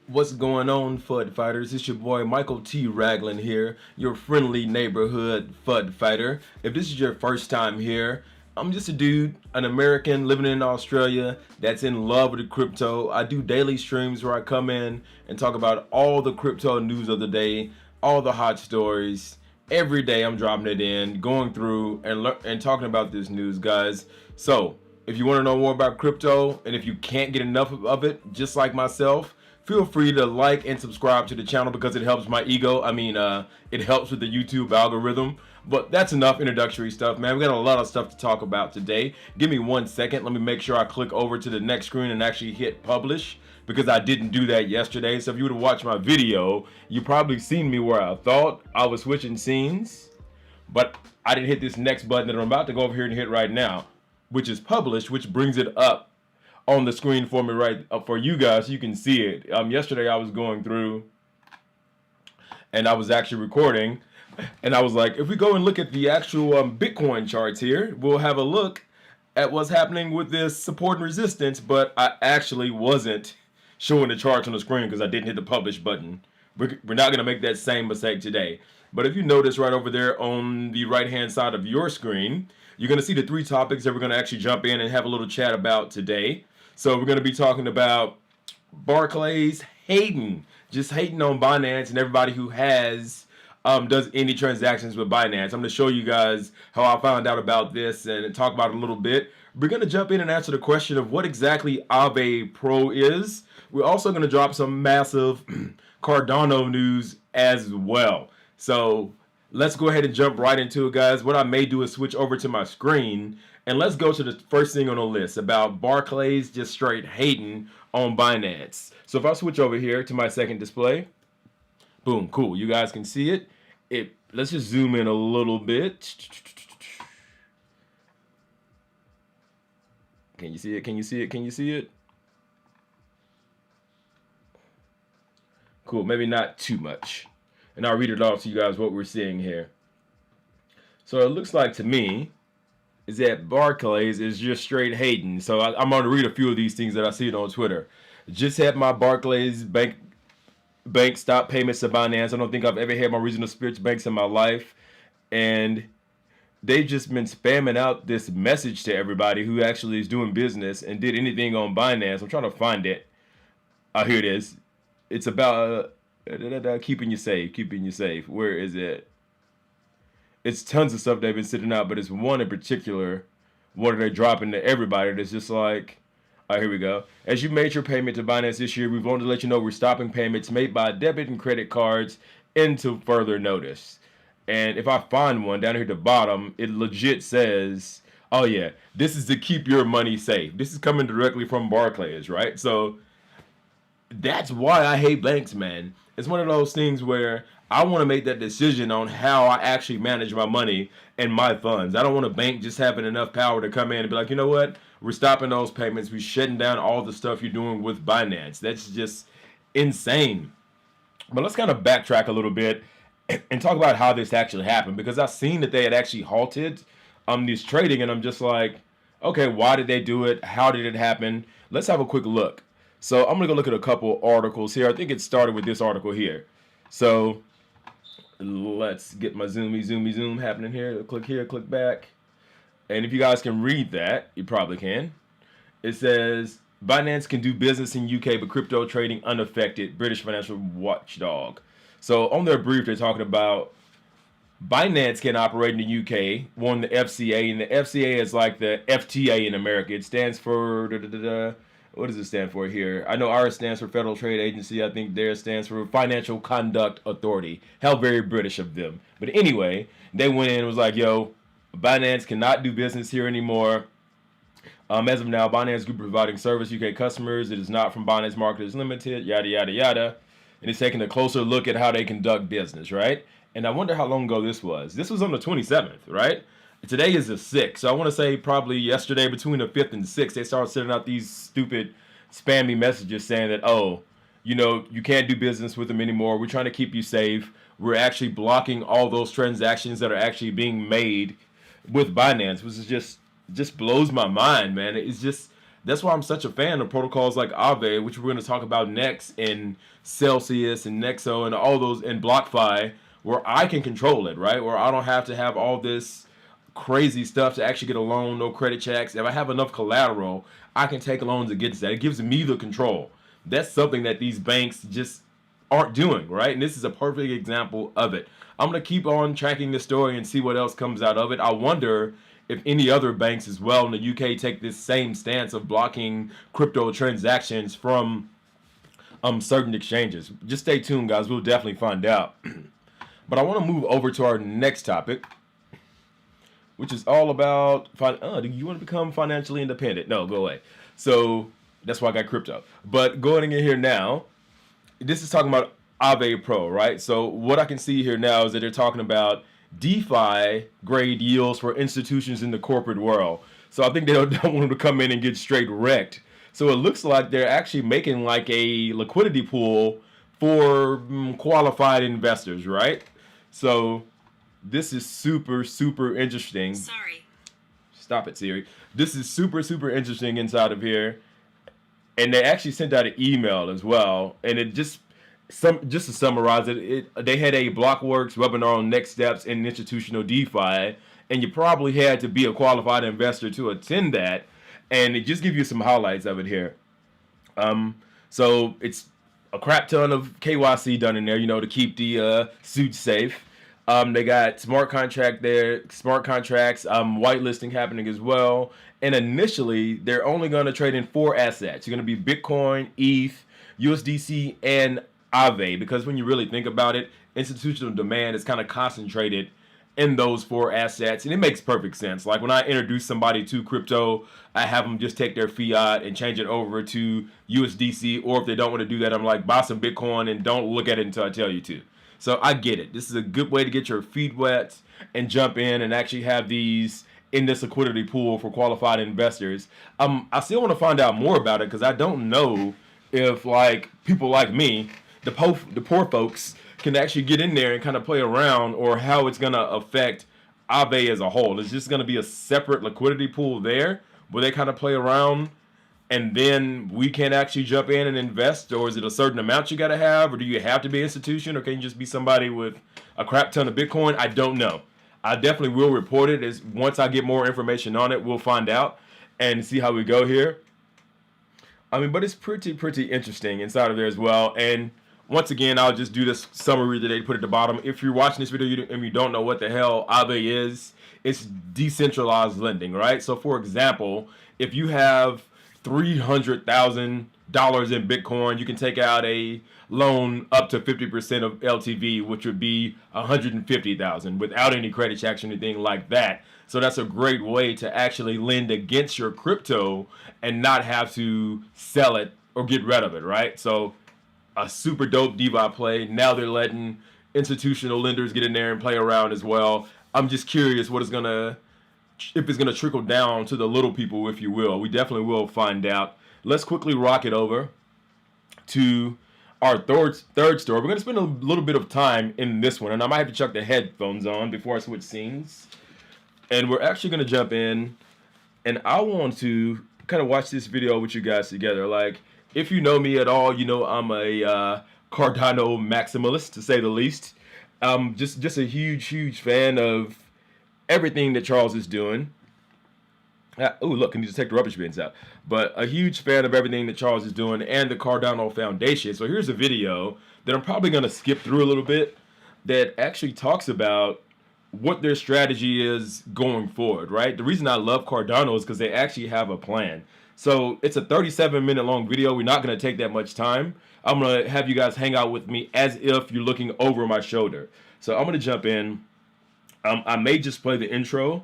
What's going on, FUD Fighters? It's your boy Michael T. Ragland here, your friendly neighborhood FUD Fighter. If this is your first time here, I'm just a dude, an American living in Australia that's in love with the crypto. I do daily streams where I come in and talk about all the crypto news of the day, all the hot stories. Every day I'm dropping it in, going through and talking about this news, guys. So, if you want to know more about crypto and if you can't get enough of it, just like myself, feel free to like and subscribe to the channel because it helps my ego. It helps with the YouTube algorithm. But that's enough introductory stuff, man. We got a lot of stuff to talk about today. Give me 1 second. Let me make sure I click over to the next screen and actually hit publish because I didn't do that yesterday. So if you would have watched my video, you probably seen me where I thought I was switching scenes, but I didn't hit this next button that I'm about to go over here and hit right now, which is publish, which brings it up on the screen for me right for you guys so you can see it. Yesterday I was going through and I was actually recording and I was like, if we go and look at the actual Bitcoin charts here, we'll have a look at what's happening with this support and resistance, but I actually wasn't showing the charts on the screen because I didn't hit the publish button. We're not going to make that same mistake today. But if you notice right over there on the right hand side of your screen, you're going to see the 3 topics that we're going to actually jump in and have a little chat about today. So we're going to be talking about Barclays just hating on Binance and everybody who has does any transactions with Binance. I'm going to show you guys how I found out about this and talk about it a little bit. We're going to jump in and answer the question of what exactly Aave Pro is. We're also going to drop some massive Cardano news as well. So let's go ahead and jump right into it, guys. What I may do is switch over to my screen and let's go to the first thing on the list about Barclays just straight hating on Binance. So if I switch over here to my second display, boom, cool. You guys can see it. Let's just zoom in a little bit. Can you see it? Can you see it? Can you see it? Cool, maybe not too much. And I'll read it off to you guys what we're seeing here. So it looks like to me is that Barclays is just straight hating. So I'm going to read a few of these things that I see on Twitter. Just had my Barclays Bank stop payments to Binance. I don't think I've ever had my regional spirits banks in my life. And they've just been spamming out this message to everybody who actually is doing business and did anything on Binance. I'm trying to find it. Oh, here it is. It's about keeping you safe. Where is it? It's tons of stuff they've been sitting out, but it's one in particular, one they're dropping to everybody that's just like, all right, here we go. As you made your payment to Binance this year, we've wanted to let you know we're stopping payments made by debit and credit cards until further notice. And if I find one down here at the bottom, it legit says, oh yeah, this is to keep your money safe. This is coming directly from Barclays, right? So that's why I hate banks, man. It's one of those things where I want to make that decision on how I actually manage my money and my funds. I don't want a bank just having enough power to come in and be like, you know what? We're stopping those payments. We're shutting down all the stuff you're doing with Binance. That's just insane. But let's kind of backtrack a little bit and talk about how this actually happened, because I've seen that they had actually halted this trading, and I'm just like, okay, why did they do it? How did it happen? Let's have a quick look. So I'm going to go look at a couple articles here. I think it started with this article here. So let's get my zoom happening here. Click here, click back. And if you guys can read that, you probably can. It says, Binance can do business in UK, but crypto trading unaffected, British financial watchdog. So on their brief, they're talking about Binance can operate in the UK, won the FCA, and the FCA is like the FTA in America. It stands for what does it stand for here? I know ours stands for Federal Trade Agency. I think theirs stands for Financial Conduct Authority. How very British of them. But anyway, they went in and was like, yo, Binance cannot do business here anymore. As of now, Binance Group providing service UK customers. It is not from Binance Marketers Limited, yada, yada, yada. And it's taking a closer look at how they conduct business, right? And I wonder how long ago this was. This was on the 27th, right? Today is the 6th, so I want to say probably yesterday between the 5th and 6th, they started sending out these stupid spammy messages saying that, oh, you know, you can't do business with them anymore. We're trying to keep you safe. We're actually blocking all those transactions that are actually being made with Binance, which is just blows my mind, man. It's just That's why I'm such a fan of protocols like Aave, which we're going to talk about next, and Celsius and Nexo and all those, and BlockFi, where I can control it, right? Where I don't have to have all this crazy stuff to actually get a loan, no credit checks. If I have enough collateral, I can take loans against that. It gives me the control. That's something that these banks just aren't doing, right? And this is a perfect example of it. I'm going to keep on tracking the story and see what else comes out of it. I wonder if any other banks as well in the UK take this same stance of blocking crypto transactions from certain exchanges. Just stay tuned, guys. We'll definitely find out. But I want to move over to our next topic, which is all about, do you want to become financially independent? No, go away. So that's why I got crypto. But going in here now, this is talking about Aave Pro, right? So what I can see here now is that they're talking about DeFi grade yields for institutions in the corporate world. So I think they don't want them to come in and get straight wrecked. So it looks like they're actually making like a liquidity pool for qualified investors, right? So this is super, super interesting. Sorry. Stop it, Siri. This is super, super interesting inside of here. And they actually sent out an email as well. And it just to summarize it, they had a Blockworks webinar on next steps in institutional DeFi. And you probably had to be a qualified investor to attend that. And it just gives you some highlights of it here. So it's a crap ton of KYC done in there, to keep the suit safe. They got smart contracts, whitelisting happening as well. And initially, they're only going to trade in 4 assets. You're going to be Bitcoin, ETH, USDC, and Aave. Because when you really think about it, institutional demand is kind of concentrated in those 4 assets. And it makes perfect sense. Like when I introduce somebody to crypto, I have them just take their fiat and change it over to USDC. Or if they don't want to do that, I'm like, buy some Bitcoin and don't look at it until I tell you to. So I get it. This is a good way to get your feet wet and jump in and actually have these in this liquidity pool for qualified investors. I still want to find out more about it because I don't know if like people like me, the poor folks, can actually get in there and kind of play around, or how it's going to affect Aave as a whole. It's just going to be a separate liquidity pool there where they kind of play around, and then we can actually jump in and invest? Or is it a certain amount you got to have? Or do you have to be an institution? Or can you just be somebody with a crap ton of Bitcoin? I don't know. I definitely will report it. Once I get more information on it, we'll find out and see how we go here. But it's pretty interesting inside of there as well. And once again, I'll just do this summary that they put at the bottom. If you're watching this video and you don't know what the hell Aave is, it's decentralized lending, right? So for example, if you have $300,000 in Bitcoin, you can take out a loan up to 50% of LTV, which would be $150,000 without any credit checks or anything like that. So that's a great way to actually lend against your crypto and not have to sell it or get rid of it, right? So a super dope DeFi play. Now they're letting institutional lenders get in there and play around as well. I'm just curious if it's gonna trickle down to the little people, if you will. We definitely will find out. Let's quickly rock it over to our third story. We're gonna spend a little bit of time in this one, and I might have to chuck the headphones on before I switch scenes. And we're actually gonna jump in, and I want to kind of watch this video with you guys together. Like, if you know me at all, you know I'm a Cardano maximalist, to say the least. Just a huge fan of everything that Charles is doing. Oh, look, can you just take the rubbish bins out? But a huge fan of everything that Charles is doing and the Cardano Foundation. So here's a video that I'm probably going to skip through a little bit that actually talks about what their strategy is going forward, right? The reason I love Cardano is because they actually have a plan. So it's a 37-minute long video. We're not going to take that much time. I'm going to have you guys hang out with me as if you're looking over my shoulder. So I'm going to jump in. I may just play the intro,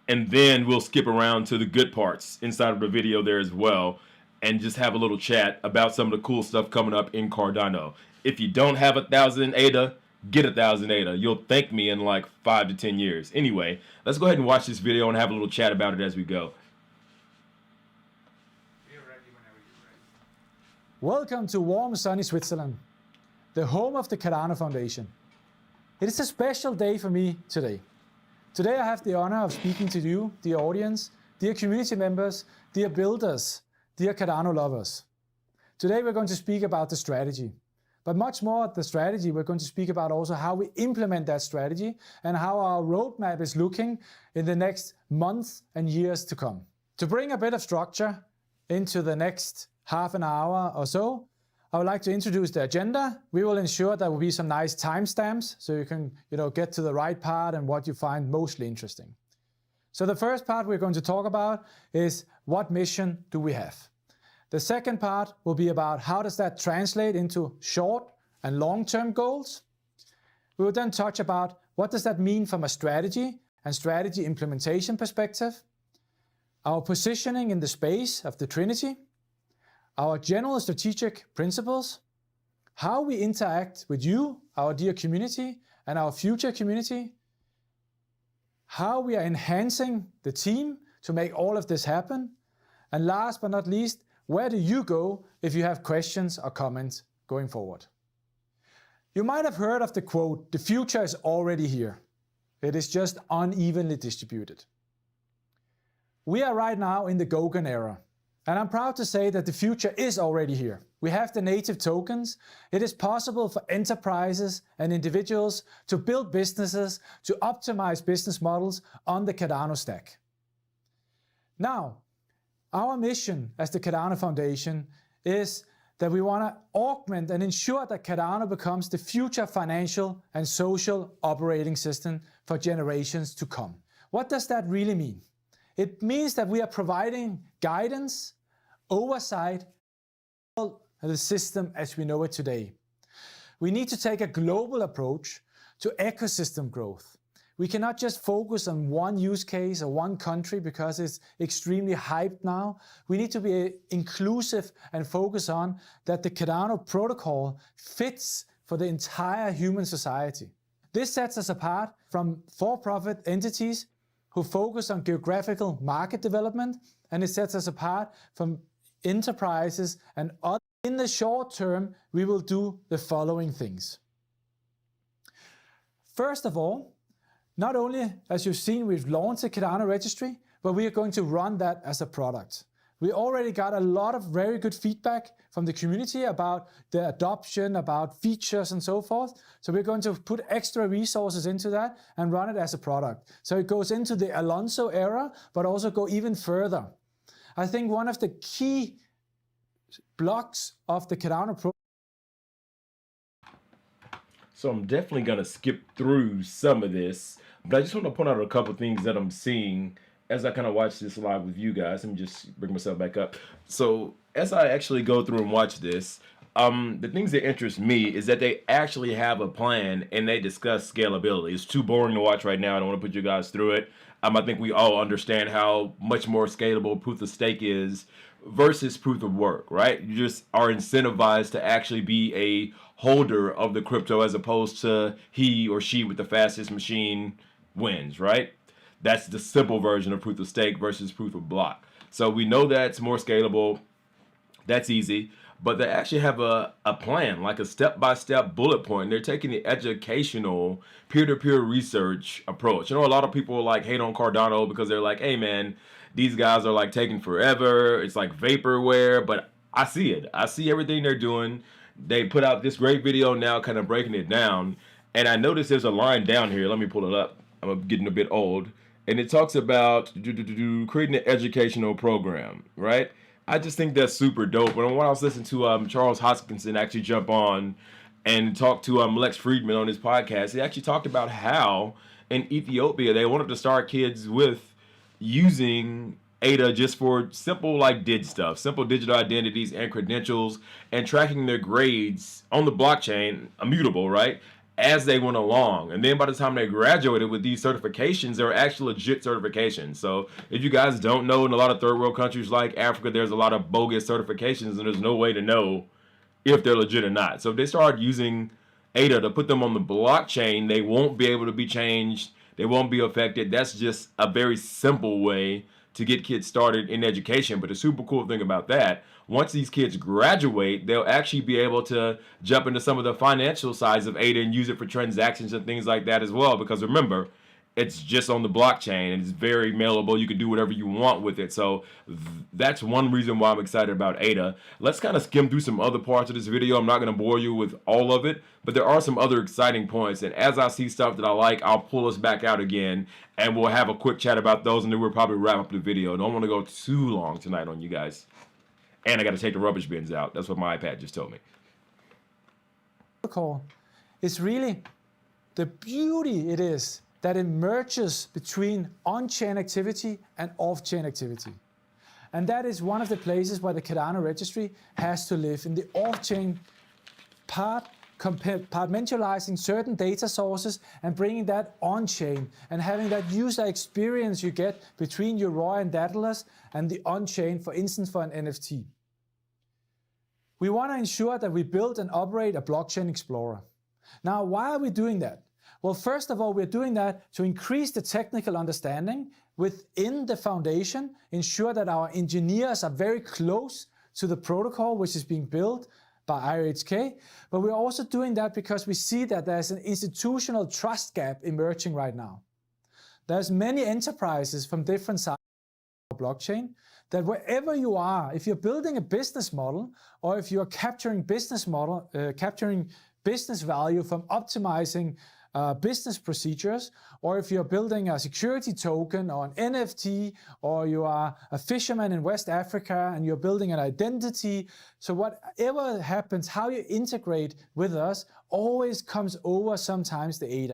and then we'll skip around to the good parts inside of the video there as well, and just have a little chat about some of the cool stuff coming up in Cardano. If you don't have 1,000 ADA, get 1,000 ADA. You'll thank me in like 5 to 10 years. Anyway, let's go ahead and watch this video and have a little chat about it as we go. Welcome to warm, sunny Switzerland, the home of the Cardano Foundation. It is a special day for me today. Today I have the honor of speaking to you, dear audience, dear community members, dear builders, Dear Cardano lovers, today we're going to speak about the strategy. But much more than the strategy, we're going to speak about also how we implement that strategy and how our roadmap is looking in the next months and years to come. To bring a bit of structure into the next half an hour or so, I would like to introduce the agenda. We will ensure there will be some nice timestamps so you can get to the right part and what you find mostly interesting. So the first part we're going to talk about is what mission do we have? The second part will be about how does that translate into short and long-term goals. We will then touch about what does that mean from a strategy and strategy implementation perspective, our positioning in the space of the Trinity, our general strategic principles, how we interact with you, our dear community, and our future community, how we are enhancing the team to make all of this happen, and last but not least, where do you go if you have questions or comments going forward? You might have heard of the quote, "The future is already here. It is just unevenly distributed." We are right now in the Goguen era, and I'm proud to say that the future is already here. We have the native tokens. It is possible for enterprises and individuals to build businesses, to optimize business models on the Cardano stack. Now, our mission as the Cardano Foundation is that we want to augment and ensure that Cardano becomes the future financial and social operating system for generations to come. What does that really mean? It means that we are providing guidance, oversight, of the system as we know it today. We need to take a global approach to ecosystem growth. We cannot just focus on one use case or one country because it's extremely hyped now. We need to be inclusive and focus on that the Cardano protocol fits for the entire human society. This sets us apart from for-profit entities who focus on geographical market development, and it sets us apart from enterprises and others. In the short term, we will do the following things. First of all, not only, as you've seen, we've launched the Cardano registry, but we are going to run that as a product. We already got a lot of very good feedback from the community about the adoption, about features and so forth. So we're going to put extra resources into that and run it as a product. So it goes into the Alonso era, but also go even further. I think one of the key blocks of the Cardano Pro. So I'm definitely going to skip through some of this, but I just want to point out a couple things that I'm seeing as I kind of watch this live with you guys. Let me just bring myself back up. So as I actually go through and watch this, the things that interest me is that they actually have a plan and they discuss scalability. It's too boring to watch right now. I don't want to put you guys through it. I think we all understand how much more scalable proof of stake is versus proof of work, right? You just are incentivized to actually be a holder of the crypto as opposed to he or she with the fastest machine wins, right? That's the simple version of proof of stake versus proof of block. So we know that's more scalable. That's easy. But they actually have a plan, like a step-by-step bullet point. They're taking the educational peer-to-peer research approach. You know, a lot of people like hate on Cardano because they're like, hey man, these guys are like taking forever. It's like vaporware, but I see it. I see everything they're doing. They put out this great video now kind of breaking it down. And I noticed there's a line down here. Let me pull it up. I'm getting a bit old. And it talks about creating an educational program, right? I just think that's super dope. When I was listening to Charles Hoskinson actually jump on and talk to Lex Friedman on his podcast, he actually talked about how in Ethiopia they wanted to start kids with using ADA just for simple like DID stuff, simple digital identities and credentials, and tracking their grades on the blockchain, immutable, right, as they went along. And then by the time they graduated with these certifications, they were actually legit certifications. So if you guys don't know, in a lot of third world countries like Africa, there's a lot of bogus certifications and there's no way to know if they're legit or not. So if they start using ADA to put them on the blockchain, they won't be able to be changed. They won't be affected. That's just a very simple way to get kids started in education. But the super cool thing about that, once these kids graduate, they'll actually be able to jump into some of the financial sides of ADA and use it for transactions and things like that as well. Because remember, It's just on the blockchain and it's very mailable. You can do whatever you want with it. So that's one reason why I'm excited about ADA. Let's kind of skim through some other parts of this video. I'm not going to bore you with all of it, but there are some other exciting points. And as I see stuff that I like, I'll pull us back out again and we'll have a quick chat about those, and then we'll probably wrap up the video. Don't want to go too long tonight on you guys. And I got to take the rubbish bins out. That's what my iPad just told me. It's really the beauty it is that it merges between on-chain activity and off-chain activity. And that is one of the places where the Cardano registry has to live, in the off-chain part, compartmentalizing certain data sources and bringing that on-chain and having that user experience you get between your raw and dataless and the on-chain, for instance, for an NFT. We want to ensure that we build and operate a blockchain explorer. Now, why are we doing that? Well, first of all, we're doing that to increase the technical understanding within the foundation, ensure that our engineers are very close to the protocol which is being built by IOHK, but we're also doing that because we see that there's an institutional trust gap emerging right now. There's many enterprises from different sides of the blockchain that wherever you are, if you're building a business model or if you're capturing business value from optimizing business procedures, or if you're building a security token or an NFT, or you are a fisherman in West Africa and you're building an identity. So whatever happens, how you integrate with us always comes over sometimes the ADA.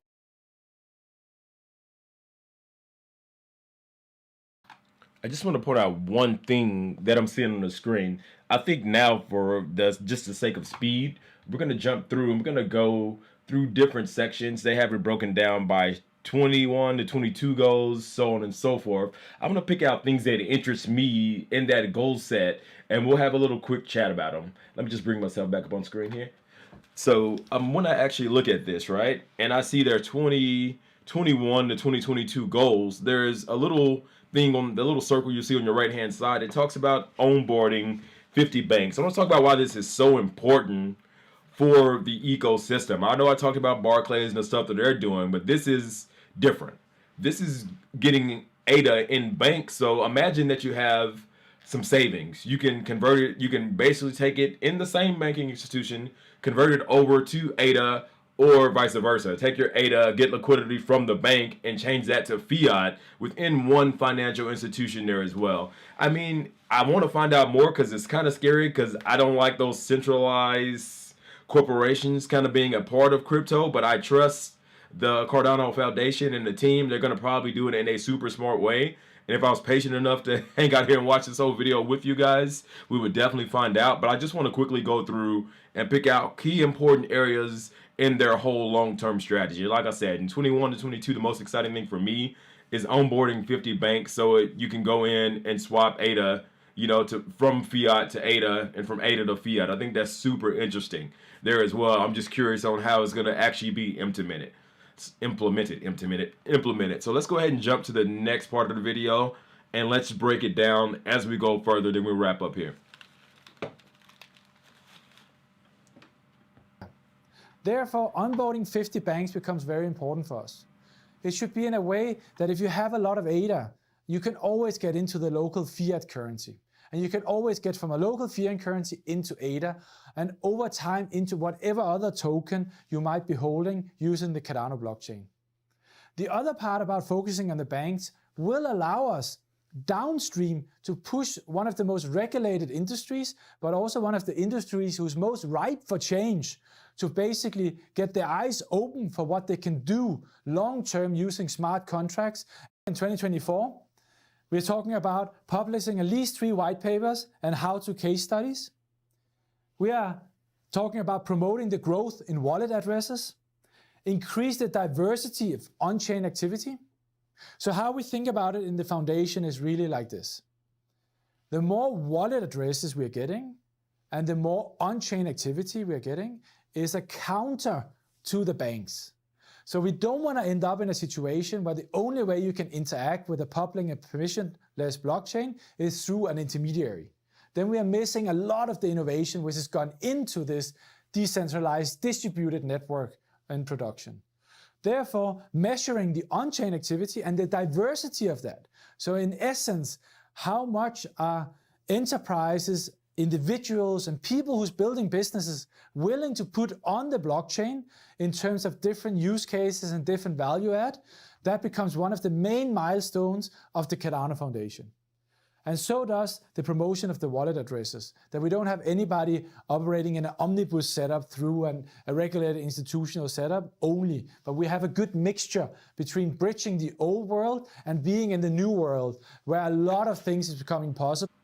I just want to point out one thing that I'm seeing on the screen. I think now, for just the sake of speed, we're going to jump through and we're going to go through different sections. They have it broken down by 21 to 22 goals, so on and so forth. I'm going to pick out things that interest me in that goal set, and we'll have a little quick chat about them. Let me just bring myself back up on screen here. So when I actually look at this, right, and I see their 2021 to 2022 goals, there's a little thing on the little circle you see on your right-hand side. It talks about onboarding 50 banks. I want to talk about why this is so important for the ecosystem. I know I talked about Barclays and the stuff that they're doing, but this is different. This is getting ADA in banks. So imagine that you have some savings. You can convert it. You can basically take it in the same banking institution, convert it over to ADA, or vice versa. Take your ADA, get liquidity from the bank, and change that to fiat within one financial institution there as well. I mean, I want to find out more because it's kind of scary, because I don't like those centralized corporations kind of being a part of crypto, but I trust the Cardano Foundation and the team. They're going to probably do it in a super smart way. And if I was patient enough to hang out here and watch this whole video with you guys, we would definitely find out. But I just want to quickly go through and pick out key important areas in their whole long-term strategy. Like I said, in 21 to 22, the most exciting thing for me is onboarding 50 banks so you can go in and swap ADA, from fiat to ADA and from ADA to fiat. I think that's super interesting there as well. I'm just curious on how it's going to actually be implemented. So let's go ahead and jump to the next part of the video, and let's break it down as we go further. Then we'll wrap up here. Therefore, onboarding 50 banks becomes very important for us. It should be in a way that if you have a lot of ADA, you can always get into the local fiat currency. And you can always get from a local fiat currency into ADA, and over time into whatever other token you might be holding using the Cardano blockchain. The other part about focusing on the banks will allow us downstream to push one of the most regulated industries, but also one of the industries who's most ripe for change, to basically get their eyes open for what they can do long-term using smart contracts. In 2024, we're talking about publishing at least 3 white papers and how-to case studies. We are talking about promoting the growth in wallet addresses, increase the diversity of on-chain activity. So how we think about it in the foundation is really like this. The more wallet addresses we're getting and the more on-chain activity we're getting is a counter to the banks. So we don't want to end up in a situation where the only way you can interact with a public and permissionless blockchain is through an intermediary. Then we are missing a lot of the innovation which has gone into this decentralized distributed network in production. therefore measuring the on-chain activity and the diversity of that. So in essence, how much are enterprises, individuals, and people who's building businesses willing to put on the blockchain in terms of different use cases and different value add? That becomes one of the main milestones of the Cardano Foundation. And so does the promotion of the wallet addresses, that we don't have anybody operating in an omnibus setup through a regulated institutional setup only, but we have a good mixture between bridging the old world and being in the new world, where a lot of things is becoming possible.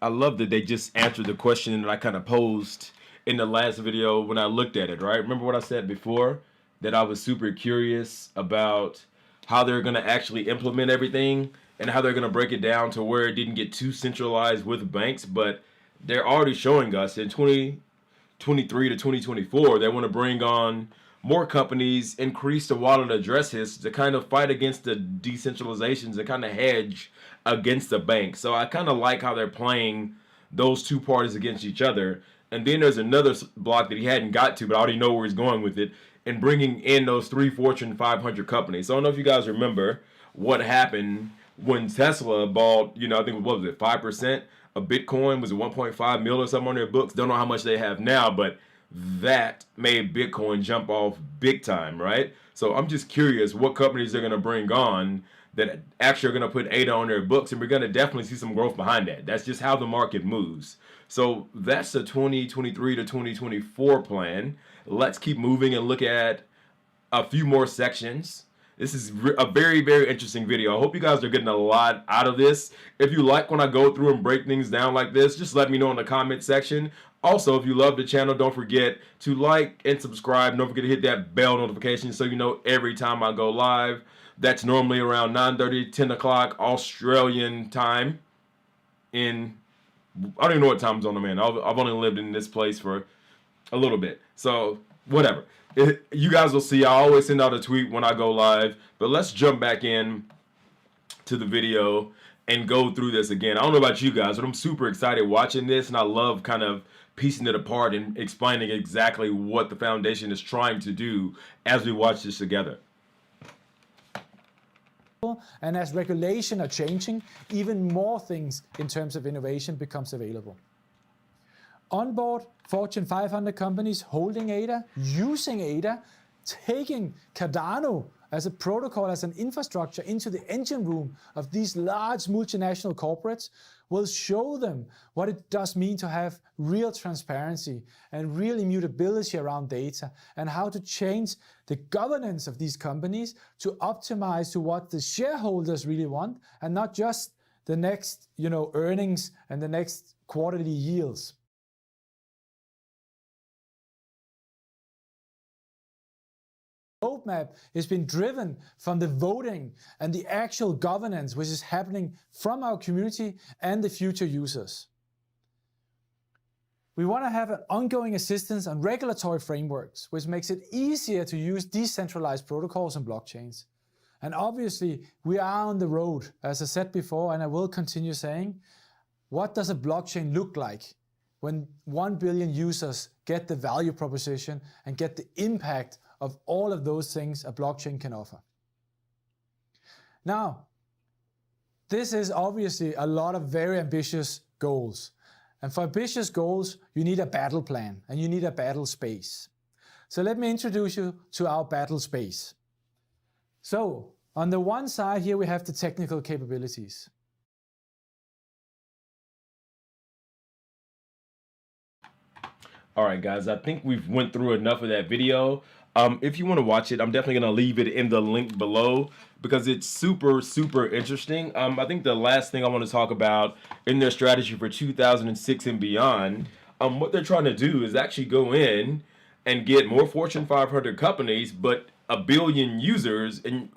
I love that they just answered the question that I kind of posed in the last video when I looked at it, right? Remember what I said before? That I was super curious about how they're going to actually implement everything and how they're going to break it down to where it didn't get too centralized with banks. But they're already showing us in 2023 to 2024, they want to bring on more companies, increase the wallet addresses to kind of fight against the decentralizations and kind of hedge against the bank. So I kind of like how they're playing those two parties against each other. And then there's another block that he hadn't got to, but I already know where he's going with it, and bringing in those 3 Fortune 500 companies. So I don't know if you guys remember what happened when Tesla bought, I think, what was it, 5% of Bitcoin? Was it 1.5 mil or something on their books? Don't know how much they have now, but that made Bitcoin jump off big time, right? So I'm just curious what companies they're going to bring on that actually are going to put ADA on their books, and we're going to definitely see some growth behind that. That's just how the market moves. So that's the 2023 to 2024 plan. Let's keep moving and look at a few more sections. This is a very, very interesting video. I hope you guys are getting a lot out of this. If you like when I go through and break things down like this, just let me know in the comment section. Also, if you love the channel, don't forget to like and subscribe. Don't forget to hit that bell notification so you know every time I go live. That's normally around 9:30, 10 o'clock Australian time. I don't even know what time zone I'm in. I've only lived in this place for a little bit. So, whatever. You guys will see. I always send out a tweet when I go live. But let's jump back in to the video and go through this again. I don't know about you guys, but I'm super excited watching this, and I love kind of piecing it apart and explaining exactly what the foundation is trying to do as we watch this together. And as regulation are changing, even more things in terms of innovation becomes available. On board, Fortune 500 companies holding ADA, using ADA, taking Cardano as a protocol, as an infrastructure into the engine room of these large multinational corporates, will show them what it does mean to have real transparency and real immutability around data, and how to change the governance of these companies to optimize to what the shareholders really want, and not just the next, earnings and the next quarterly yields. Roadmap has been driven from the voting and the actual governance which is happening from our community and the future users. We want to have an ongoing assistance on regulatory frameworks, which makes it easier to use decentralized protocols and blockchains. And obviously, we are on the road, as I said before, and I will continue saying, what does a blockchain look like when 1 billion users get the value proposition and get the impact of all of those things a blockchain can offer? Now, this is obviously a lot of very ambitious goals. And for ambitious goals, you need a battle plan and you need a battle space. So let me introduce you to our battle space. So on the one side here, we have the technical capabilities. All right, guys, I think we've went through enough of that video. If you want to watch it, I'm definitely going to leave it in the link below because it's super, super interesting. I think the last thing I want to talk about in their strategy for 2006 and beyond, what they're trying to do is actually go in and get more Fortune 500 companies, but a billion users. And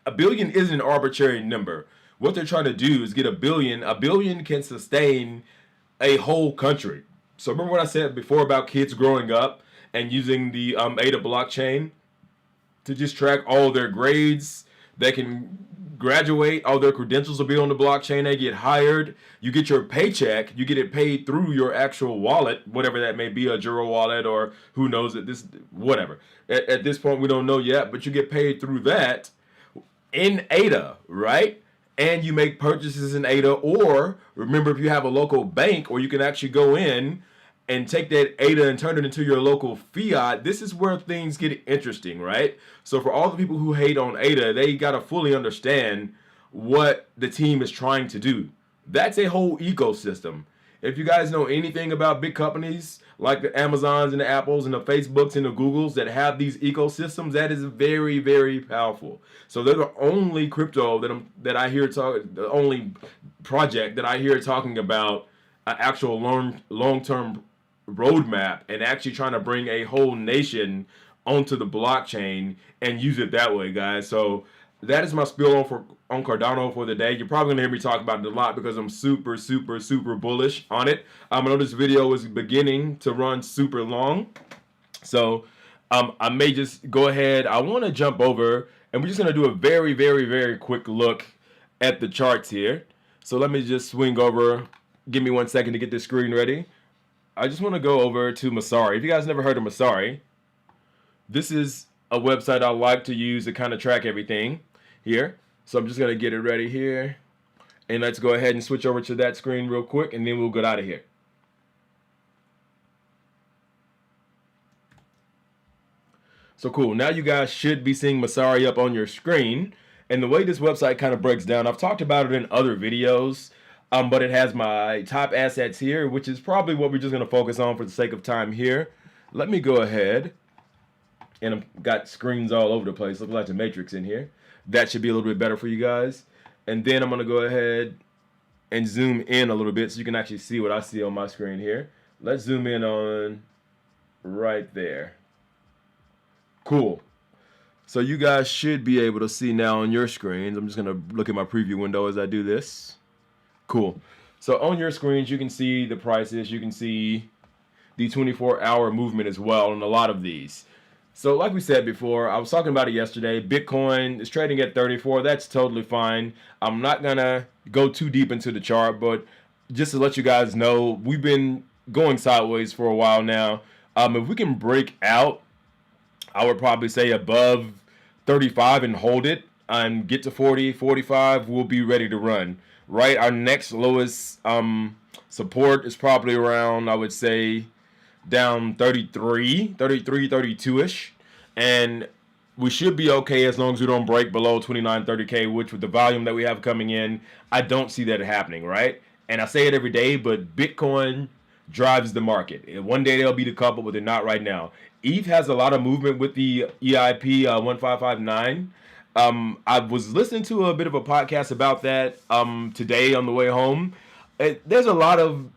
a billion isn't an arbitrary number. What they're trying to do is get a billion. A billion can sustain a whole country. So remember what I said before about kids growing up and using the ADA blockchain to just track all their grades. They can graduate, all their credentials will be on the blockchain. They get hired. You get your paycheck. You get it paid through your actual wallet, whatever that may be, a Juro wallet or who knows it. This whatever. At this point, we don't know yet, but you get paid through that in ADA, right? And you make purchases in ADA, or remember, if you have a local bank, or you can actually go in and take that ADA and turn it into your local fiat. This is where things get interesting, right? So for all the people who hate on ADA, they got to fully understand what the team is trying to do. That's a whole ecosystem. If you guys know anything about big companies like the Amazons and the Apples and the Facebooks and the Googles that have these ecosystems, that is very, very powerful. So they're the only crypto that I hear the only project that I hear talking about an actual long-term roadmap and actually trying to bring a whole nation onto the blockchain and use it that way, guys. So that is my spiel on Cardano for the day. You're probably gonna hear me talk about it a lot because I'm super, super, super bullish on it. I know this video is beginning to run super long, so I may just go ahead. I want to jump over, and we're just gonna do a very, very, very quick look at the charts here. So let me just swing over. Give me 1 second to get this screen ready. I just want to go over to Messari. If you guys never heard of Messari, this is a website I like to use to kind of track everything here. So I'm just going to get it ready here. And let's go ahead and switch over to that screen real quick, and then we'll get out of here. So cool. Now you guys should be seeing Messari up on your screen. And the way this website kind of breaks down, I've talked about it in other videos. But it has my top assets here, which is probably what we're just going to focus on for the sake of time here. Let me go ahead, and I've got screens all over the place. Looks like the Matrix in here. That should be a little bit better for you guys. And then I'm going to go ahead and zoom in a little bit so you can actually see what I see on my screen here. Let's zoom in on right there. Cool. So you guys should be able to see now on your screens. I'm just going to look at my preview window as I do this. Cool. So on your screens, you can see the prices. You can see the 24-hour movement as well on a lot of these. So like we said before, I was talking about it yesterday. Bitcoin is trading at 34. That's totally fine. I'm not going to go too deep into the chart, but just to let you guys know, we've been going sideways for a while now. If we can break out, I would probably say above 35 and hold it and get to 40, 45, we'll be ready to run. Right, our next lowest support is probably around, I would say, down 33, 32-ish. And we should be okay as long as we don't break below 29, 30K, which with the volume that we have coming in, I don't see that happening, right? And I say it every day, but Bitcoin drives the market. One day they'll be the couple, but they're not right now. ETH has a lot of movement with the EIP 1559. I was listening to a bit of a podcast about that today on the way home. There's a lot of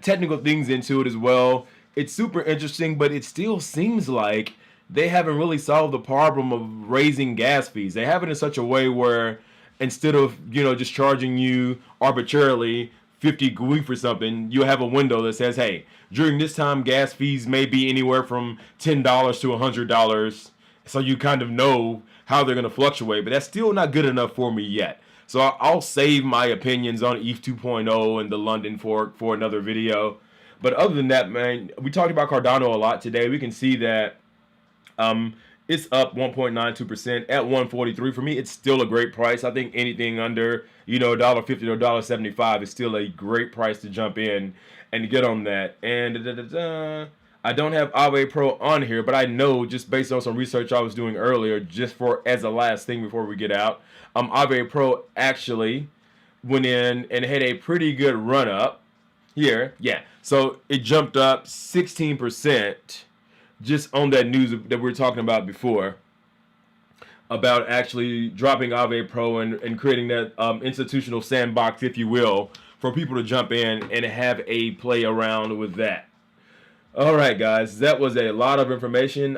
technical things into it as well. It's super interesting, but it still seems like they haven't really solved the problem of raising gas fees. They have it in such a way where instead of, just charging you arbitrarily 50 GUI for something, you have a window that says, hey, during this time, gas fees may be anywhere from $10 to $100. So you kind of know how they're going to fluctuate, but that's still not good enough for me yet. So I'll save my opinions on ETH 2.0 and the London fork for another video. But other than that, man, we talked about Cardano a lot today. We can see that it's up 1.92% at 143. For me, it's still a great price. I think anything under, $1.50 to $1.75 is still a great price to jump in and to get on that. And I don't have Aave Pro on here, but I know just based on some research I was doing earlier, just as a last thing before we get out, Aave Pro actually went in and had a pretty good run up here. Yeah, so it jumped up 16% just on that news that we were talking about before about actually dropping Aave Pro and creating that institutional sandbox, if you will, for people to jump in and have a play around with that. All right, guys, that was a lot of information.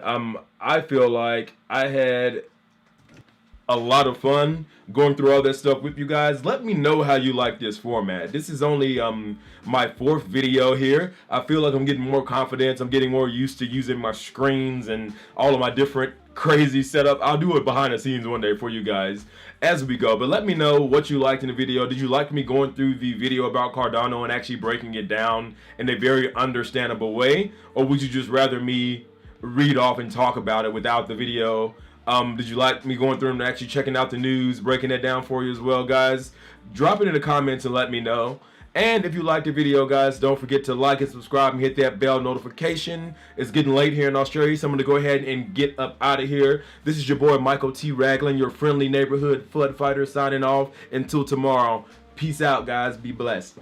I feel like I had a lot of fun going through all that stuff with you guys. Let me know how you like this format. This is only my 4th video here. I feel like I'm getting more confidence. I'm getting more used to using my screens and all of my different crazy setup. I'll do it behind the scenes one day for you guys as we go. But let me know what you liked in the video. Did you like me going through the video about Cardano and actually breaking it down in a very understandable way? Or would you just rather me read off and talk about it without the video? Did you like me going through and actually checking out the news, breaking that down for you as well, guys? Drop it in the comments and let me know. And if you liked the video, guys, don't forget to like and subscribe and hit that bell notification. It's getting late here in Australia, so I'm going to go ahead and get up out of here. This is your boy, Michael T. Ragland, your friendly neighborhood FUD fighter, signing off. Until tomorrow, peace out, guys. Be blessed.